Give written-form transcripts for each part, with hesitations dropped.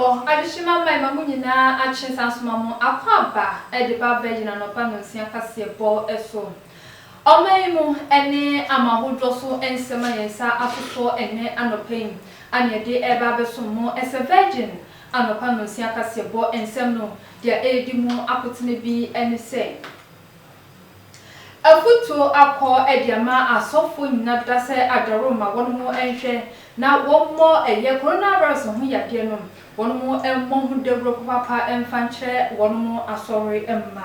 for additional my mamuna actions as mamma aquaba ediba virgin and opano siakasi ball eso. Omaimu ene amahudoso ensema yensa afufo ene anopin anya de eba besomo as a virgin and opano siakasi ball ensemno dia edimu akotene bi ene say. Afuto akọ ediama asofo nyina dase adaroma wonmo enhwe na wonmo eye coronavirus hu yade no wonmo emmo hu debro papa emfanche wonmo asori emma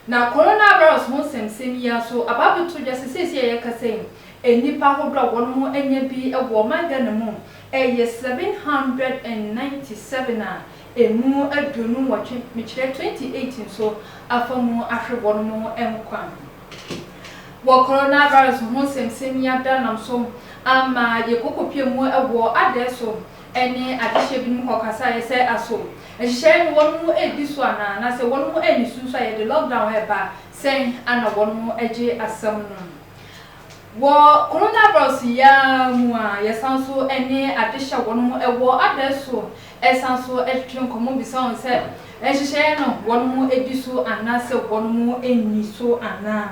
na coronavirus hu semsem ya so ababeto jasesese ye kasem enipa hodro wonmo enya bi ewo mangana mu eye 797 a emu adunu watwe mechire 2018 so afamu ahwe wonmo enkwa wo coronavirus hu semsem ya da nam so ama yekokopie mu ewo adeso ene adehye bi mu kokasa yese aso ehye wonu edi so ana na se wonu eni sunso ye de lockdown eba sen ana wonu eje asam no wo coronavirus ya mu a yesanso ene adehye wonu ewo adeso esanso etwen komo bi so se ehye no wonu edi so ana se wonu eni so ana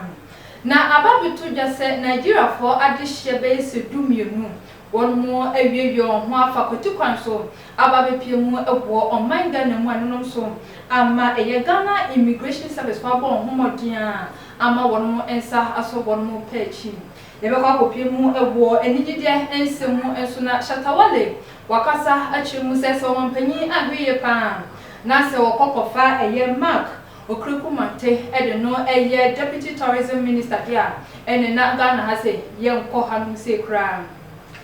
na ababeto jase Nigeria for adehye be se dumienu wonmo awiewio ho afakoti kwan so ababepie mu ebo omanga na mu anonom so ama eye Ghana Immigration Service for bo homodia ama wonmo ensa aso wonmo pechi yebekwa akopie mu ebo enigide ensemu enso na Shatawale wakasa achimu sese wompanyi ahweye pa na se wokokofa eye Mark Okrukumate edeno eye Deputy Tourism Minister dia ene na Ghana hase yenko hanum se kra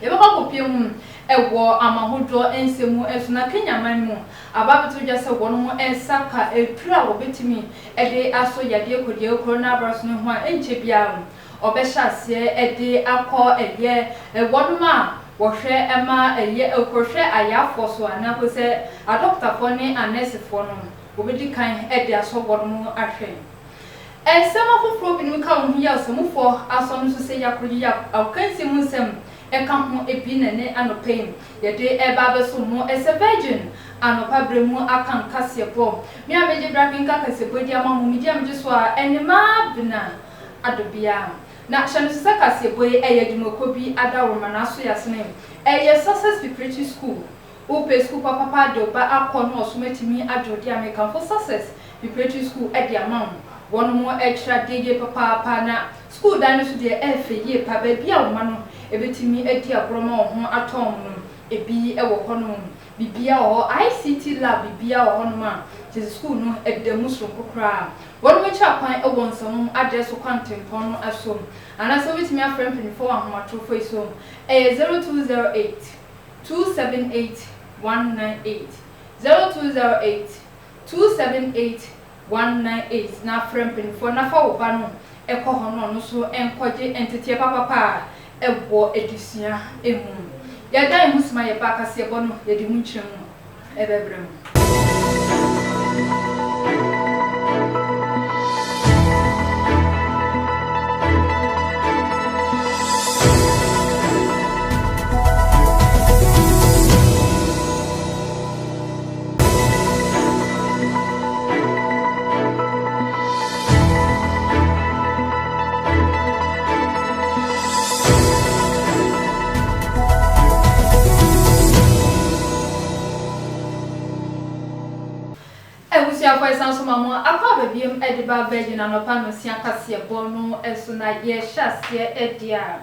yebekwa kopie mu ewo amahodro ensemu esu na Kenya man mu ababeto jase wonmo ensaka etura wobetimi ede aso yade kodie coronavirus no ho enche bia obehyasie ede akọ eye ewonma wohwe ema eye ekohwe ayafo so anako se a doctor fo ne a nurse fo no obedi kan ede aso wonmo ahwe ensema foforo bi no ka wo hu ya semufo aso no so se yakroji ya akansi mu nsem eka ho ebi nene anopain yede eba beso mo ese virgin anopa bremu akan kasebo mi ameje brakin ka kasebo dia ma mo mi dia meje so a enema bina adobia na shanu sisa kasebo eye dumoko bi adaroma na so yasene eye success preparatory school ope school papa de oba akọ no osomatimi adodi american for success preparatory school e dia mam won mo extra DJ papa na school dan so de ye pa ba bia wo ma no ebetimi edi abroma ho atom no ebi ewo hono bibia ho ICT lab bibia ho no ma je school no edemu so kokra won mo cha kwan ewo nsam address kwantempon no asom ana so betimi afrem penifo ahomatofo iso 0208 278 198 0208 278 198 na afrem penifo na fa wo ba no eko hono no so enkoje entete papa ebo edisia emu yada emusima ye ba kase ebo no ye di munchemu ebebrem for example mama akwa babiem ediba virgin anopa no siakase bono eso na ye hyase edia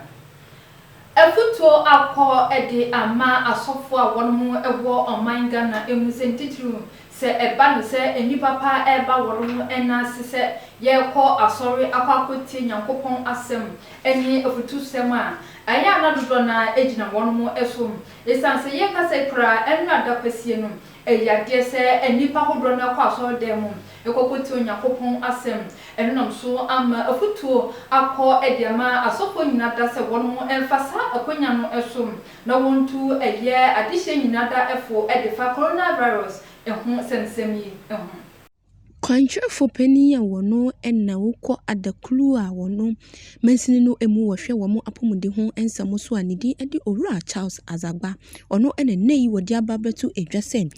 afuto akọ edi ama asofo a wonmo ewo omanga na emusentitru se eba no se enipa pa eba wonmo ena se ye kọ asori akwakoti nyankopon asem eni afutu sem a aya na dodo na ejina wonmo eso esanse ye kase kra enu adapasie no eyade se enipa hodro na kwa so dem ekokoti onyakopon asem enunam so ama afutuo akọ ediama asofo nyina da se wonmo emfasa akonya no eso na wontu eye adihye nyina da efo edifa coronavirus ehu semsemi ehu Kwanchefo pani a wono enna wokɔ adaklu a wono mansini no emu wɔhwɛ wɔn apɔmuden ho ensɛm so anidi edi owura Charles Azagba ono ene nei wodi aba betu edwasɛm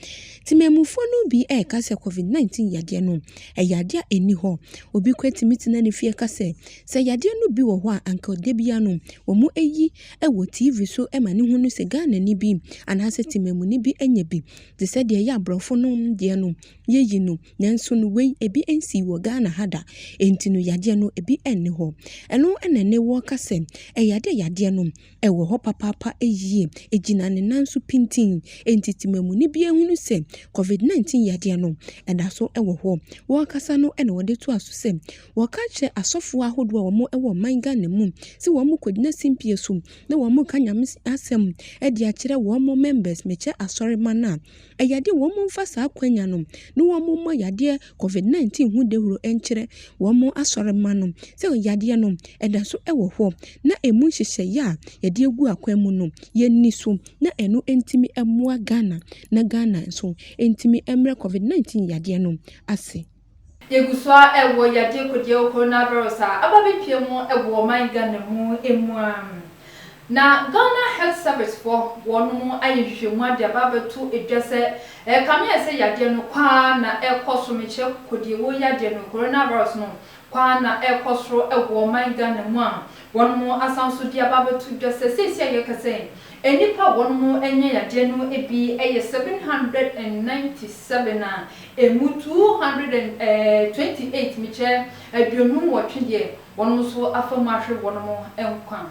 timemufo no bi kase COVID-19 yade no yade eni ho obi kwatimi na ne fie kase se yade no bi wɔ ho a anka odebia no wɔn eyi wɔ TV so ma ne ho no se Ghana ni bi anase timemu ni bi enya bi de se de ya abrofo no de no yeyi no nanso no wei ebi ensi wo Ghana hada enti no yade no ebi enne ho eno enene wo kase yade no wo ho papa eyie ejina ne nanso pintin enti timemu ni bi ehunu se COVID-19 yade no enda so wo ho wo kasa no ene wode to aso se wo ka che asofo ahodo wo mo wo man Ghana mu se wo mo kodina simpie so na wo mo ka nyame asem de a kire wo mo members meche asori mana yade wo mo mfa sa akwanya no no wo mo ma yade COVID-19 hu dehuro enkire wo mo asori mano se yade no eda so wo ho na emu hyehyɛ ya yade egu akwan mu no yenni so na eno entimi emmoa Ghana na Ghana so entimi emre COVID-19 yade no ase Yeguswa ewo yade kodie coronavirus ababepie mu ewo man Ghana mu emuam na Ghana Health Service for wonu ayehwehwemu ade ababetu edwase kame ese yade no kwa na ekoso meche kodie wo yade no coronavirus no kwa na ekosoro ewo man Ghana mu a wonu asanso di ababetu edwase sesi ayekase enipa wonu enye yade no ebi 797 na emu 228 meche aduonu wotwe wonu so afamu ahwe wonu enkwan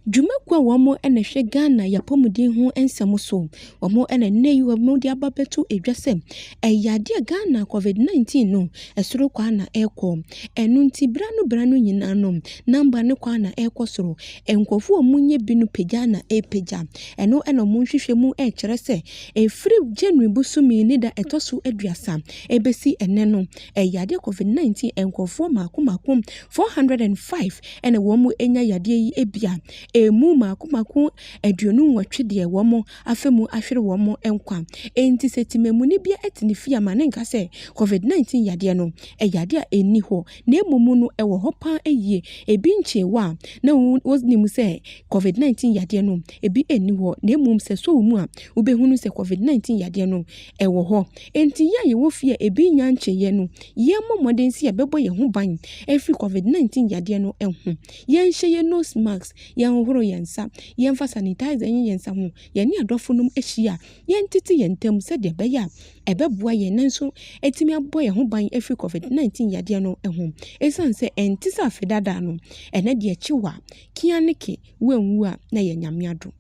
Jumekwa wamo hwe Ghana yapomuden ho ensem so wamo nei wamo de ababetu edwasem yade Ghana COVID-19 no esoro kwa na ekọ enu nti brano nyina no namba ne kwa na ekọ soro enkofu omunye binu pagya na epeja eno mo nhwehwe mu kire se efri January busumi ni da etoso aduasa ebesi ene no yade COVID-19 enkofu makomakom 405 ene wamo enya yade yi ebia emu makomaku aduonu nwatwe de womo afemu ahwere womo enkwa enti setimemu ni bia etini fia mane nka se COVID-19 yade no yade a eni ho na emumu no wo ho pa eyie ebi nchewa na woznimu se COVID-19 yade no ebi eni ho na emum se so mu a ubehunu se COVID-19 yade no wo ho enti ye wo fie ebi nya ncheye no ye momodensi ya bebo ye ho ban efi COVID-19 yade no enhu ye nhye nose mask ye horo yensa yemfa sanitizer yensa ho ye ne adofonum ehia ye ntiti yentem se de beya ebeboa ye nanso etimi abo ye ho ban efi COVID-19 yade no ehum esanse entisa fedada no ene de achiwa kianeke wenwu a na ye nyamiado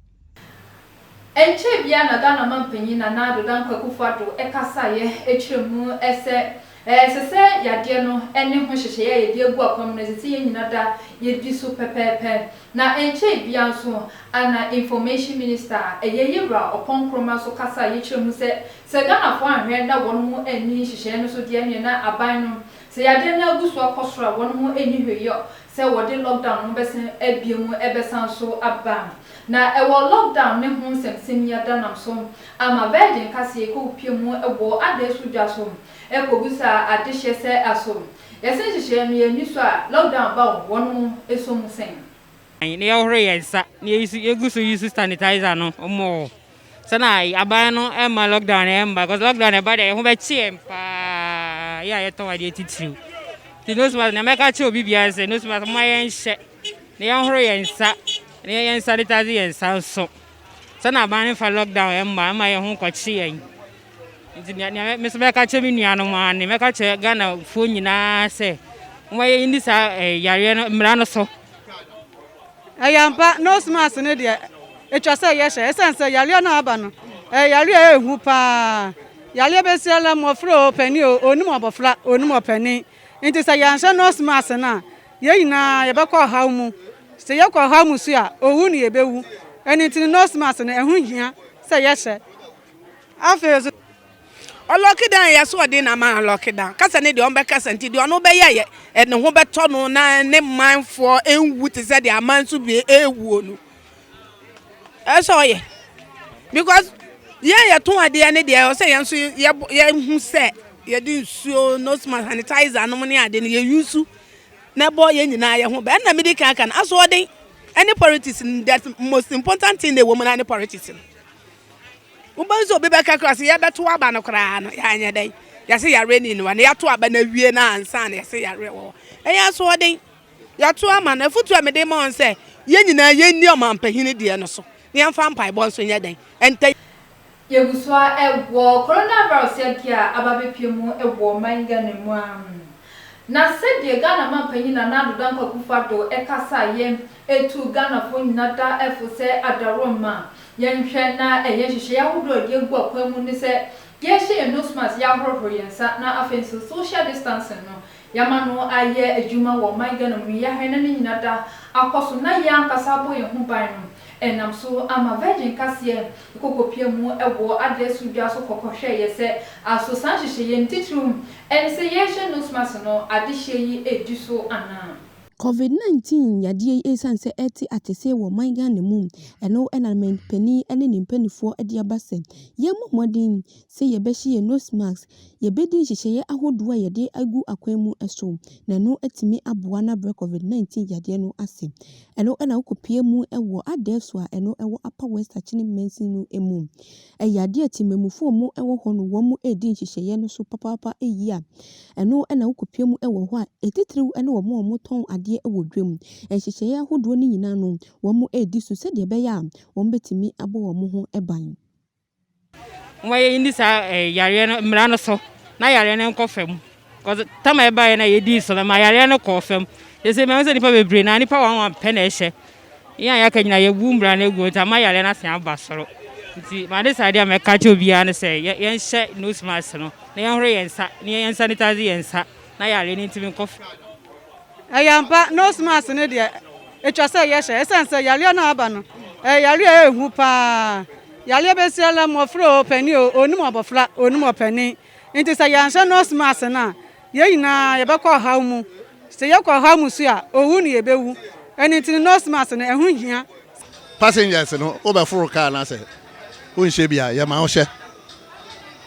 enche bia na Ghana mampanyi na nado dan kwakufado ekasa ye echiremu ese sese yade no ene ho hyehye ye de egu akwam na sese ye nyina da ye di so pepepe na enche bia so ana information minister yeyebra oponkroma so kasa ye chiremu se Ghana fo anhwe na wonu mu eni hyehye no so de ene na aban no se yade na egu so akosoro wonu mu eni hweyo se wode lockdown no bese ebiemu ebesan so aba na ewo lockdown ne ho nsɛmsɛm yada nam so ama virgin kase ko piemu ewo adesu dwaso ekogusa adehye se aso yɛsɛ hyehye no yɛni so a lockdown ba wɔn esom sen ne yɛhoro yɛnsa ne yeguso use sanitizer no omo sana aban no ema lockdown ema because lockdown eba de ho be chie mpa ya yeto wa de titiw ti no sma na meka che obi bia se no sma mo yɛnhye ne yɛhoro yɛnsa ne yɛn sanitizer yɛnsa so sana aban fa lockdown ema ma yɛ ho kwachi yɛn nti ne me so meka che mi nuano ma ne meka che Ghana fo nyina se mo yɛ indi sa yare no mra no so ayampa no smas ne de etwa se ye hye esense yale na aba no yale ehu pa yale be siala mo fro pani oni mo bofla oni mo pani nti se yanhye no smas na ye nyina ye be kwa haw mu se ye kwa haw mu so a ohu ne ye bewu eni nti no smas na ehu hia se ye hye afezo lockdown ya so de na ma lockdown kasa ne de on be kasa nti de ono be ye ne ho beto no na ne manfo enwu te se de amanso bi ewu no eso ye because ye to ade ne de o se ye nso ye hu se ye di nsuo nose mask sanitizer no ne ade ne ye use na boy ye nyina ye ho ba na me di kan aso odin any politics that most important thing the woman any politics ubanzo be be kakra se ye beto aba no kra no ya anya dai ya se ya reni no na ya to aba na wie na ansa na ya se ya re wo eya so odin ya to ama na futu amede ma on se ye nyina ye ni o mampahini de no so ne amfa mpai bo so nya dan enta Yeguswa ewo coronavirus yakia ababepiem ewo manga ne mu na sedie Ghana mampanyi na nadu danko kufado ekasa yem etu Ghana fo nyinata efose adaroma yenhwe na eyehye yahodo de egu akwamu ni se yehye nose mask yahoro yensa na afenso social distancing no yamano aye ejuma wo manga no mu yahwe na nyinata akoso na yankasa bo ye huban no enam so ama virgin kasie kokopie mu ewo address udwa so kokohwe ye se aso sanhye ye ntitrum en se ye nose mask no adehye yi ediso ana COVID-19 yadie esanse eti atese wo manga ne mu eno enalment pani ene nimpanifo ade abase yemu modin se ye behye nose mask ye bedi hyehyeye ahodo a yede agu akwanmu eso na no etimi aboa na bre COVID-19 yade no ase eno ena ukopie mu ewo adeso a eno ewo Upper West Achini Mensi no emu yade atimemufo mu ewo hono wo mu edi hyehyeye no so papapa eyi a eno ena ukopie mu ewo ho a etitiriw ene wo mu ton ade ewo dwem ehyehyeye ahodo ni nyina no wo mu edi so se de be ya wo betimi abo wo mu ho eban Mwaye indi sa yare no mra no so na yare no nkofam cause tama eba ye na yedi so na yare no kofam yese me se nipa bebre na nipa wan pe na ehye ya ya kanyina ye bu mra na egu tama yare na se abasoro nti ma de sa dia me ka chobia ne se ye nhye nose mask no na ye hore yensa ne ye sanitize yensa na yare ni ntimi nkofam ayampa nose mask ne de etwa se ye hye esense yare na aba no yare ehu pa yale besiala mofro pani onimo abofla onimo pani nti sa yanhye nose mask na ye yina ye bekọ haw mu se ye kọ haw mu su a owu ne ye bewu eni nti nose mask na ehu hia passengers no obeforo car na se o nhye bia ye ma ho hye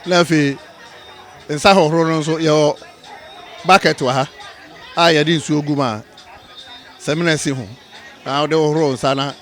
na fi nsa hohoro no so ye bucket wa ha a ye di nsu oguma seminasi ho a de hohoro nsa na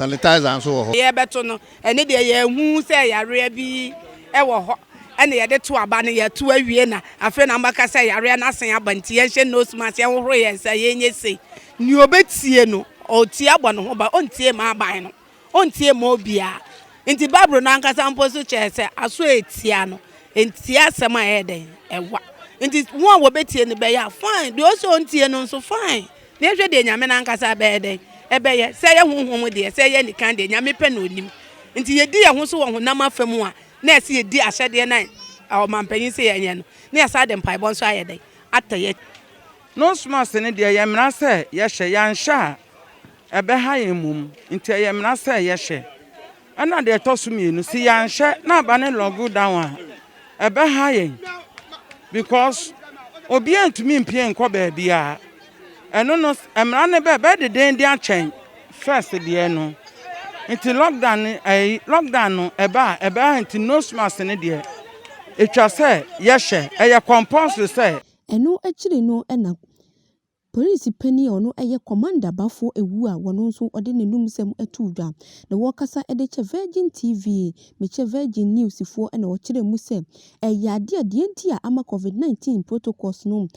sanitizer so ho ye beto no ene de ye hu se yare bi e wo ho ene ye de to aba ne ye to awie na afi na mbaka se yare na sen abanti ye hye nose mask ye hohoro ye se ye nyese ni obetie no o tie abo no ho ba ontie ma aban no ontie ma obia nti babro na ankasa mposo che se aso etia no entia sema ye den ewa nti won wo betie ne be ya fine de o so ontie no so fine ne hwe de nyame na ankasa be den ebe ye se ye honhom de se ye nikan de nyame pe na onim nti ye di ye ho so wo honam afam a na ese ye di ahyede na o mampanyin se ye nye no na asa de mpai bon so aye den ataye nose mask ne de ye mra se ye hye yansha ebe ha ye mum nti ye mra se ye hye ana de tosu mienu si yansha na ba ne lockdown a ebe ha ye because obi antumi mpie nkọ ba bia eno no emra ne be de den dia chen first de no nti lockdown no eba nti nose mask ne de etwa se ye hye eye compulsory se eno akire no ena police pani ono eye commander bafo ewu a wono nso ode nenum sem atudwa na wokasa edeche Virgin TV meche Virgin News fo ena wokire mu sem ade nti a ama COVID-19 protocols no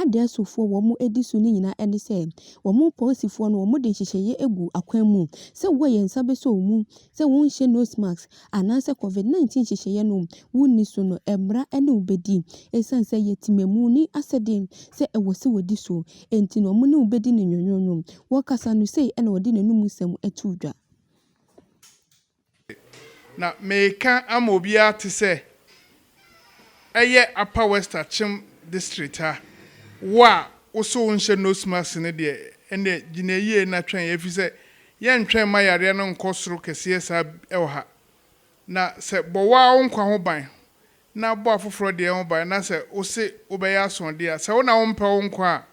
adesofo wo mu edisu ni nyina ene se wo mu policefoɔ no wo mu de hyehyeye egu akwanmu se wo yensa beso mu se wo nhye nose mask ananse COVID-19 hyehyeye no wuni so no emra ene ubedi esanse yetimemu ni aseden se ewose wodi so enti no mu ne ubedi ne nyonyonyo wo kasa no sei ene wodi nanum sem atudwa na meka amobia te se eye Upper West Achim district ha wa oso nche nose mask ne de ene gineye na twen efi se ye ntwen ma yare no nkosoro kese sa ewo ha na se bo wa onkwa ho ban na bo afoforo de ho ban na se ose obeya asonde a se wona wo mpa wo nkwa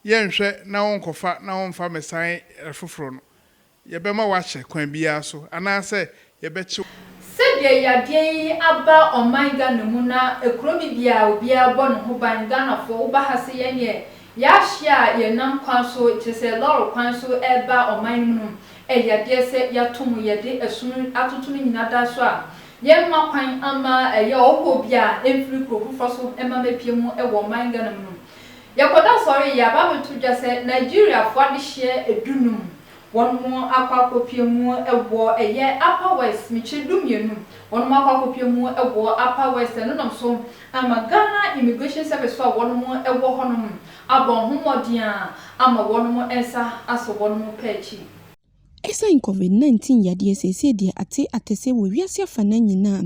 ye nhwe na wo nkofa na wo mfa mesan afoforo no ye be ma wa hye kwan bia so ana se ye be chi de ya de aba oman Ghana mu na ekuro bibia obi abo no ho ban Ghana fo ba hase ye ne ya hia ye nam kwan so chese lord kwan so eba oman mu ya de se ya tum ye de esunu atoto nyina da so a ye ma kwan ama ye oho bia emfiri krofu fo so ema mepie mu e wo oman Ghana mu yakoda sorry ya ba betu jase Nigeria fo de hye edunum one more aquacopia mu ewo eye upper west michidum yenu one more aquacopia mu ewo upper west no nom so ama Ghana immigration service for one more ewo honum abon homodia ama one more ensa aso one more pechi Esan COVID-19 yade sese de atese wo wiase afana nyina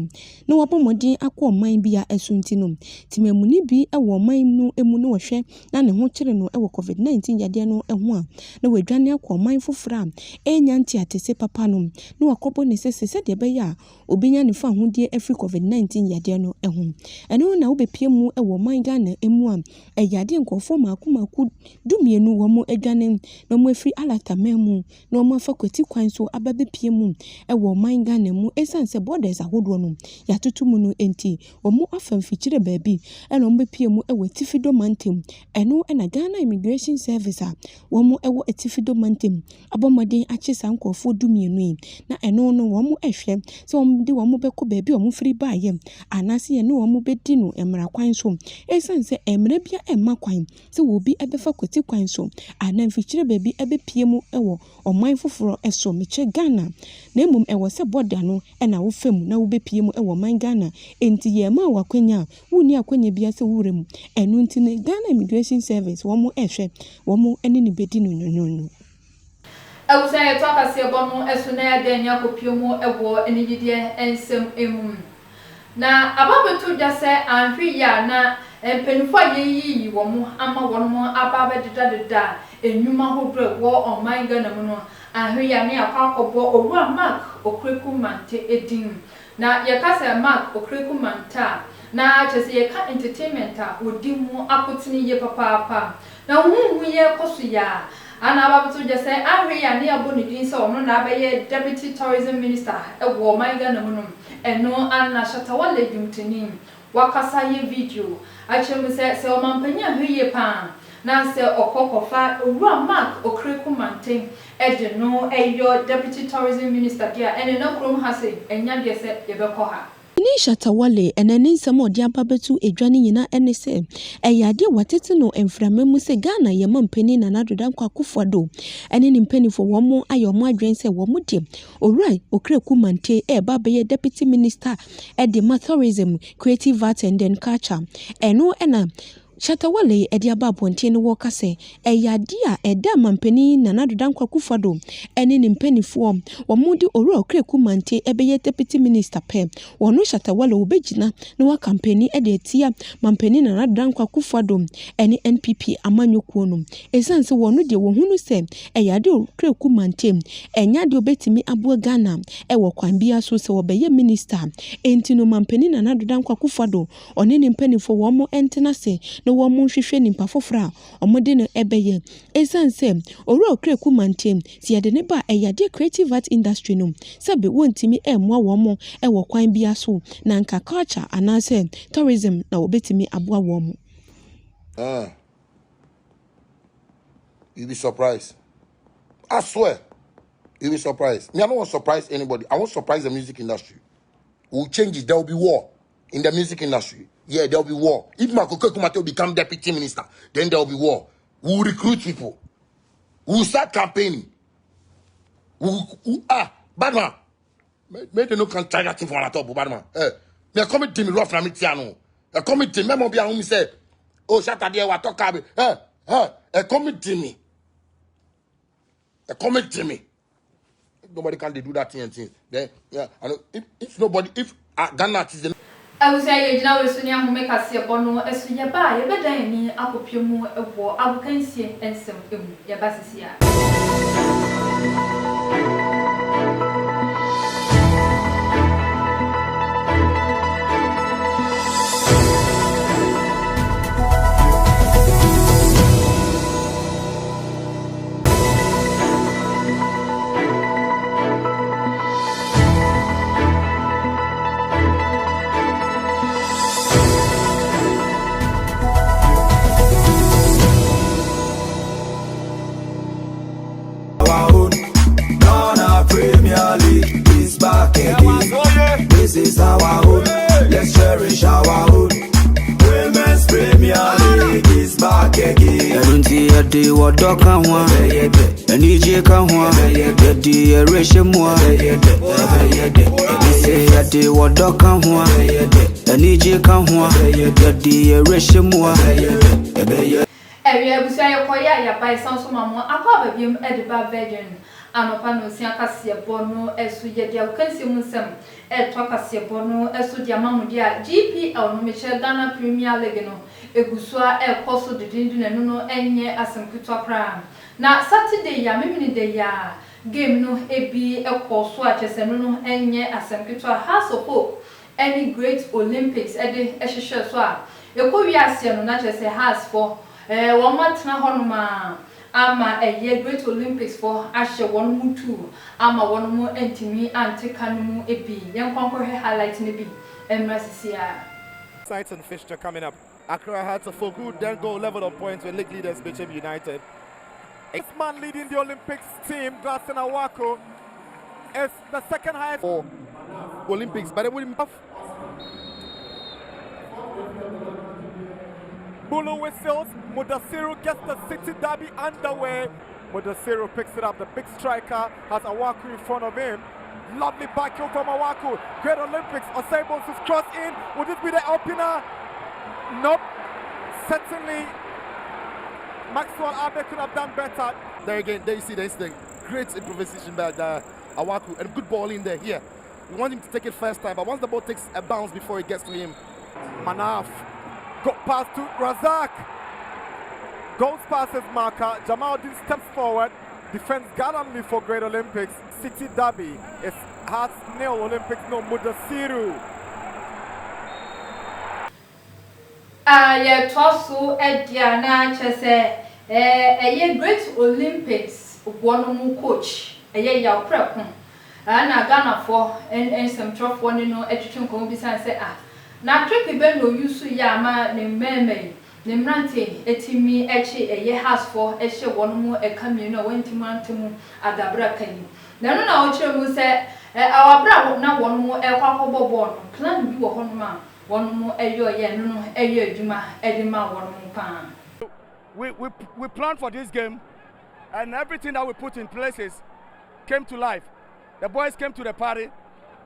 na wabomodin akọ man bia esunti no timamuni bi ewo man nu emu no hwe na ne ho kire no ewo COVID-19 yade no eho a na wadwane akọ man fofora enya nti atese papa no na wakobo ne sese de be ya obinya ne fa hodie afri COVID-19 yade no eho eno na wobepie mu ewo man Ghana emu a eyade nkofo maku dumienu wo mu adwane na mu afri alata memu na mu afa kwati kwan so ababe pie mu ewo man Ghana mu esanse borders ahodo no yatoto mu no enti omo afamfikire baabi eno mbe pie mu ewo tifido mantem eno na Ghana Immigration Service a womo ewo tifido mantem abomodin achisa nkofo dumienu na eno no womo ehwe so womo de womo beko baabi womo firi baaye anase ye no womo bedi no emra kwan so esanse emra bia emma kwan se wo bi ebefa kwati kwan so anamfikire baabi ebe pie mu ewo oman foforo eso meche Ghana na emum ewo se border no na wo fam na wo bepie mu ewo man Ghana enti ye ma wakwanya wuni akwanya bia se wurem enu enti ne Ghana Immigration Service wo mo ehwe wo mo ene ne bedi no nyonyo awusa ye to akase bono eso na ya de nya kopie mu ewo enigide ensem emum na ababetu jase anhwi ya na empenfo yeyi wo mo ama wo mo ababe deda enyuma hodro wo oman Ghana mu no ahwi ya ne akwakobo owura Mark Okreku Mante edin na yakasa Mark Okreku Manta na chese yeka entertainment a odimu akotini ye papa na huhu ye koso ya ana ababetu jase ahwi ya ne abonidin se ono na abaye deputy tourism minister ewo oman Ghana mu no eno anna shatawale dumtini wakasa ye video achemu se o mampanya hwiye pa na se okokofa owura Mark Okreku Mante ede no eyo deputy tourism minister dia ene na krom hase enya de se yebekọ ha ni Shatawale enani nsem odi ababetu edwane nyina ene se eyade watete no emframemu se Ghana ye mampani na nadoda kwa kufado ene ni mpani fo womo ayomo adwen se womo de Owura Okreku Mante babaye deputy minister ede tourism, creative art and then culture eno ena Shatawale edi ababonte ne woka se eyade a eda mampani na nadoda kwa kufado ene ni mpanifo womudi Owura Okreku Mante ebeye deputy minister pe wono Shatawale obegina na wa campaign ede tia mampani na nadoda kwa kufado ene NPP amanyokuo no esanse wono de wohunu se eyade Okreku Mante enya de obetimi abo Ghana ewo kwan bia so se obeye minister enti no mampani na nadoda kwa kufado one ni mpanifo womo entena se no wo mo hwehwe nimpa fofora omode no ebeye esanse Owura Okreku Mante si yade ne ba eyade creative art industry no sabe wontimi emwa wo mo ewo kwan bia so na nka culture anase tourism na obetimi aboa wo mo you be surprised. I swear you be surprised. Me, I don't want to surprise anybody. I won't surprise the music industry. We'll change it. There will be war in the music industry. Yeah, there will be war. If Okreku Mante will become deputy minister, then there will be war. We will recruit people. We will start campaigning. Badman. Maybe no can try that thing for an top, Badman. Me a come to me rough na me tiano. A come to me, be a home say, oh, shut up there, what talk about? A come to me. A come to me. Nobody can do that thing and things. Then, yeah, I know if nobody, if Ghana is the awusa ye jina we so ni ahome kase bono esu ye ba ye bedan ni akopie mu ewo abukansie ensem emu ye ba sisi a is our home. Let's cherish our home. Women's Premier League is back again. Erunti edi wodoka hwa, enije ka hwa, edi ereshemwa, say edi wodoka hwa, enije ka hwa, edi ereshemwa. Area busia yakoya ya bai sanso mamo akwa babiem ediba virgin anopa no sia kase bono esu ye dia kansi munsem etwa kase bono esu dia mamu dia GPL no meche Ghana Premier League no egusua ekoso didindu nanu no enye asemkutwa kra na Saturday ya memini de ya game no ebi ekoso achese no enye asemkutwa House of Hope any great Olympics ede ehhehwe so a ekowi ase no na chese has for one month na honoma ama great Olympics for ashe one mu two ama one mu entimi antikanu ebi yenkwankwo highlight ne bi emrasisia. Exciting fixture coming up. Accra had a full good then goal level of points with league leaders Bishop United. X-Man leading the Olympics team, Gladson Awako, is the second highest for Olympics, but it wouldn't be Bulu whistles, Mudasiru gets the City Derby underway. Mudasiru picks it up, the big striker has Awaku in front of him. Lovely back heel from Awaku. Great Olympics, Osebos is crossed in. Would this be the opener? Nope. Certainly, Maxwell Abe could have done better. There again, there you see the instinct. Great improvisation by Awaku and good ball in there. Here, we want him to take it first time, but once the ball takes a bounce before it gets to him. Manaf. Got pass to Razak. Goes past his marker. Jamaluddin steps forward. Defends gallantly for Great Olympics. City Derby. It's Hearts nil, Olympics no. Mudasiru. Yeah, Tosu Ediana chese Great Olympics one mu coach ya prep na Ghana for and some trough one no etwetwe ko bi san say na trip be no use ya ma ne meme ne mrante etimi echi house for ehye won mu ekame no wentimantimu adabra kan na no na o kire mu say awabra na won mu ekwakobo ball plan bi wo hono ma won mu eyo ye no eyo adwuma edima won mu pa. We planned for this game and everything that we put in places came to life. The boys came to the party.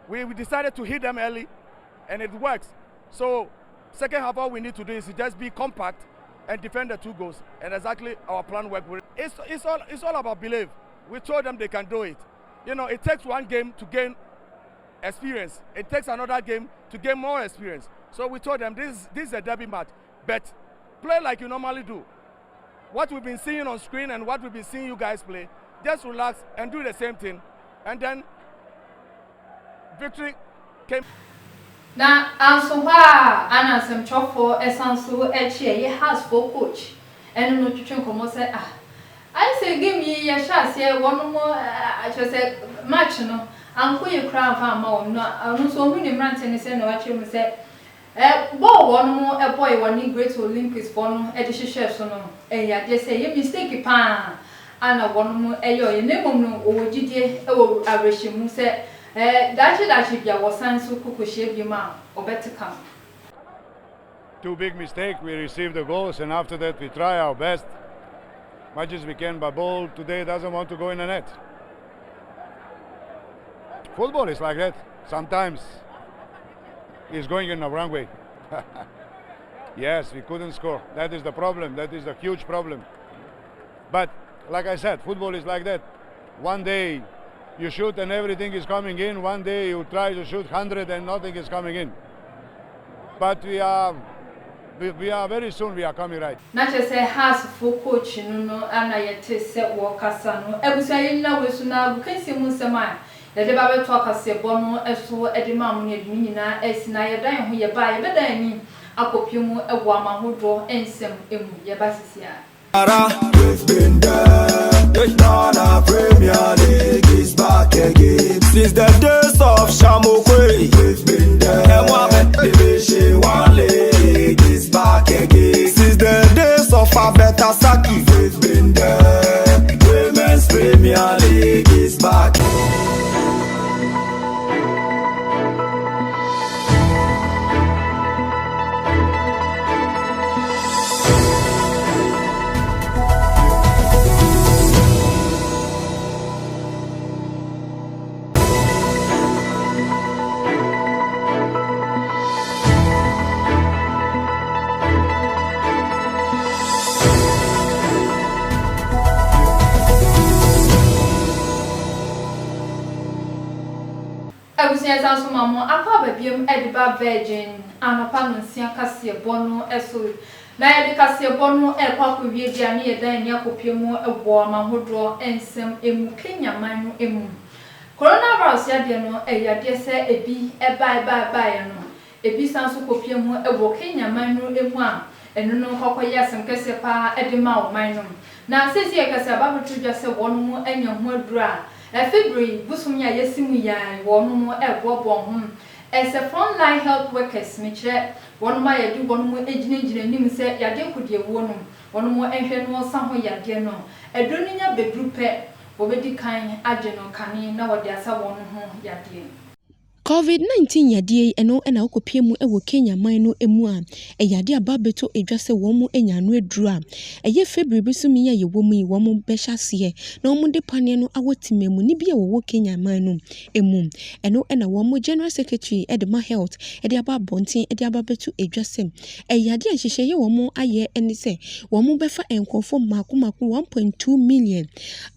We decided to hit them early and it works. So second half, all we need to do is to just be compact and defend the 2 goals. And exactly our plan worked. It's all about belief. We told them they can do it. You know, it takes one game to gain experience. It takes another game to gain more experience. So we told them this is a derby match, but play like you normally do. What we've been seeing on screen and what we've been seeing you guys play, just relax and do the same thing. And then victory came. Na ansompa anasem chofo esanso echi house for coach enu no twetwe nkomo say I say game ye sha se wonu mo say match no ankoye kra fa ma no so hu ni mrante ni say no achi mu say ball wonu mo boy woni Great Olympics for no e de hwehwe so no ya de say ye mistake pa ana wonu mo eyo ye nemom no owogidie e wo abrehemu say Two big mistakes. We received the goals, and after that, we try our best, much as we can. But ball today doesn't want to go in the net. Football is like that. Sometimes it's going in the wrong way. Yes, we couldn't score. That is the problem. That is the huge problem. But like I said, football is like that. One day you shoot and everything is coming in. One day you try to shoot 100 and nothing is coming in. But we are very soon we are coming right. Not just say has for coach no ana yete set work asa no. Ebusa yina we so na bu kan simu sema. Ya de ba be to akase bono eso edema mu ne dumi nyina esina ye dan ho ye ba ye be dan ni akopiemu ewo amahodo ensem emu ye ba sisia. We've been there. Ghana Premier League is back again. Since the days of Shamokwe, we've been there. Division 1 League is back again. Since the days of Abeta Saki, we've been there. Women's Premier League is back. Abusia sanso mamo akwa babiem ediba virgin anopa no nsia kase bono eso na yedi kase bono ekwa kwowie dia ne yedan ne akopiem ebo mahodro ensem emu Kenya manu emu coronavirus ya de no eyade se ebi eba no ebi sanso kopiem ebo Kenya manu emu a eno no kokoye asem kase pa edima o manu na sesi ekase ababutu dwa se wono mu anya ho adura February busumya yesimu ya wono mo ebobo ho as a frontline health workers mechre wono ma yadu wono mo ejinejine nim se yade kudie wono wono mo ehwe no sa ho yade no edonu nya bedru pe obedi kan age no kane na wode asa wono ho yade COVID-19 yadie eno ena okopie mu ewo Kenya man no emu a eyade ababeto edwase wo mu enya no aduru a eye February bisumi ya yewo mu wo mu behase na wo de pane no awotimemu ni bia wo Kenya man no emu eno ena wo mu general secretary edema health ede ababontin ede ababeto edwase eyade ahihye ye wo mu aye eni se wo mu befa enkofo mako 1.2 million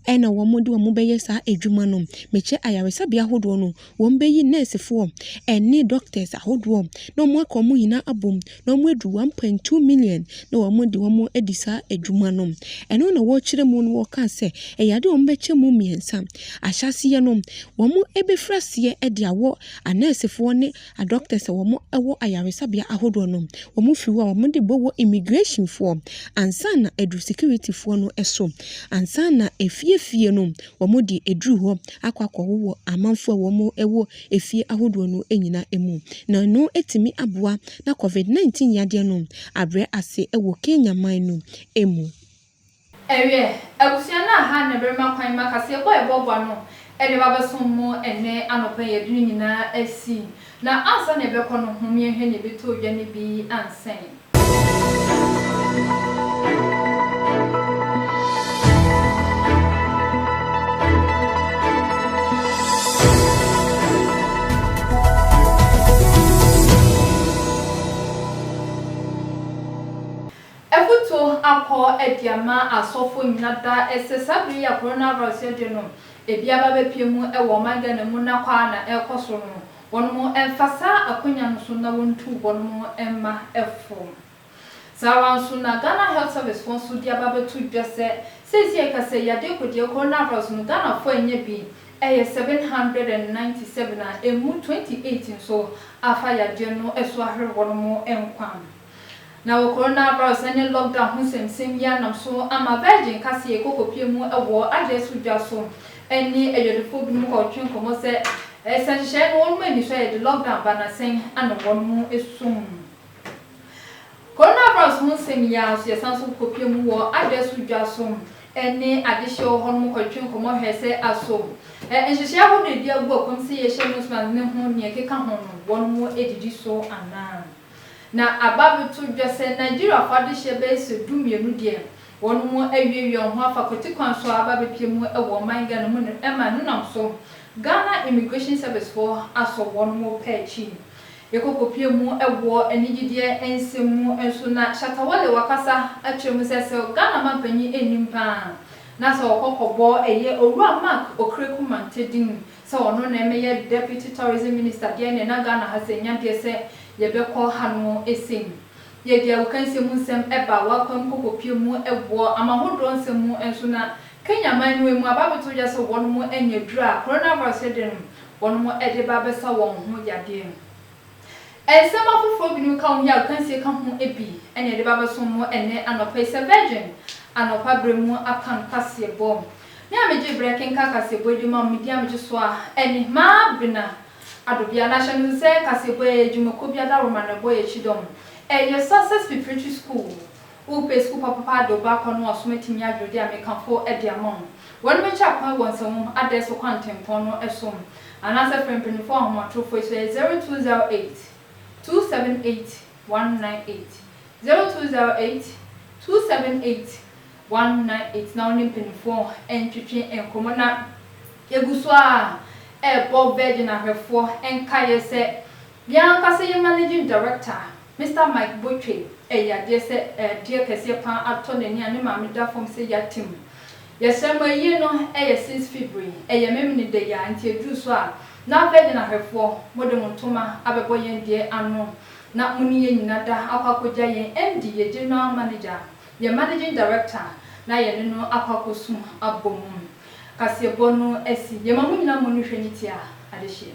ena wo mu de wo mu beye sa edwuma no meche ayaresa bia hodo no wo mbeyi nurse for any doctors ahodo no mo akomo hina abom no mo edu 1.2 million no mo de wo edisa adwuma no eno na wo kire mu no wo kan se eyade wo beche mu miensa ahyase ye no wo mo ebefrase ede awo anesefo ne a doctors wo mo ewo ayaresabia ahodo no wo mo fiwa wo mo de bowo immigration for ansa na edu security for no eso ansa na efiefie no wo mo de edru ho akwakwo amanfo wo mo ewo efie ahodo no enyina emu na no etimi aboa na COVID-19 yade no abre ase ewo Kenya man no emu ewe abusia na ha na berma kwan makase boy bobo no ede babesomo ene anopa yedu nyina asi na ansa na ebekọ no homie hwe ne beto odwa ne bi ansen akọ ediama asofo nyinada esesabri ya coronavirus de no ebiaba bepiemu ewo manga na mu na kwa na ekoso no wonmo emfasa akonya no so na wontu wonmo emma efo sawansu na Ghana Health Service fonso diaba betu dwese sesi ekase yade kodie coronavirus no Ghana fo enye bi eye 797 na emu 2018 so afa yade no eso ahre wonmo enkwan na coronavirus any lockdown hunsem ya nam so ama virgin kase ekokopie mu ewo address udwa so eni eyodefo bi mu ko twen komo se essential no won mani so e lockdown bana sen ana won mu esum coronavirus hunsem ya so yesanso kopie mu wo address udwa so eni adehye ho mu ko twen komo hwese aso enhyehyɛ ho de dia gu akom se ye hye no so ne ho ne keka ho no won mu edidi so ana na ababutu dwese Nigeria fade shebe se dumienu de wonu mu awiewie ho afakoti kwanso ababepie mu ewo manga no mu ema nunam so Ghana Immigration Service for aso wonu mu pechi yekokopie mu ewo enigidie ensemu enso na shatawale wakasa atremu sese Ghana mampanyi enimpa na so okokobo eye owura mark okreku mantedin so ono na emeye deputy tourism minister de ne na Ghana hasenya de se yebekọ hanu esim yedi awukansemu nsem eba wakwam kokopie mu ewo amahodro nsemu enso na Kenya man no emu ababeto ya so wonu mu enya dura coronavirus edem wonu mu ede ba besa won ho yade ensem afofo bi nu ka ho ya kansie ka ho ebi enya ede ba beso mu ene anopa se virgin anopa bremu akan kase bom me ameje breaking kase bodi ma me dia meje so a ene ma bina adobia national say kasebo ejumako bia da romana boy echidom your success preparatory school upe school papa do ba kono osometi adwodi amekanfo ediamon won me cha kwa wonsam address kwantempo no esom anasa frempinfo ahomatrofo so 0208 278 198 0208 278 198 na onim pinfo entwetwe enkomona eguso a Bob Virgin ahwefo enkaye se bianka se managing director Mr. Mike Botwe eyade se die kese pan ato nani ane ma meda fom se yatim yesema yi no 6 February memni de ya anti edu so a na bɛgye na hwɛfoɔ mode mo ntoma abɛbɔ yɛn deɛ ano na muni yɛn nyina da akwakogya yɛn MD yɛ general manager yɛ managing director na yɛne no akwakosu abom kaseɛbɔ no asi yɛ ma mo nyina mo no hwɛ ne tia adehye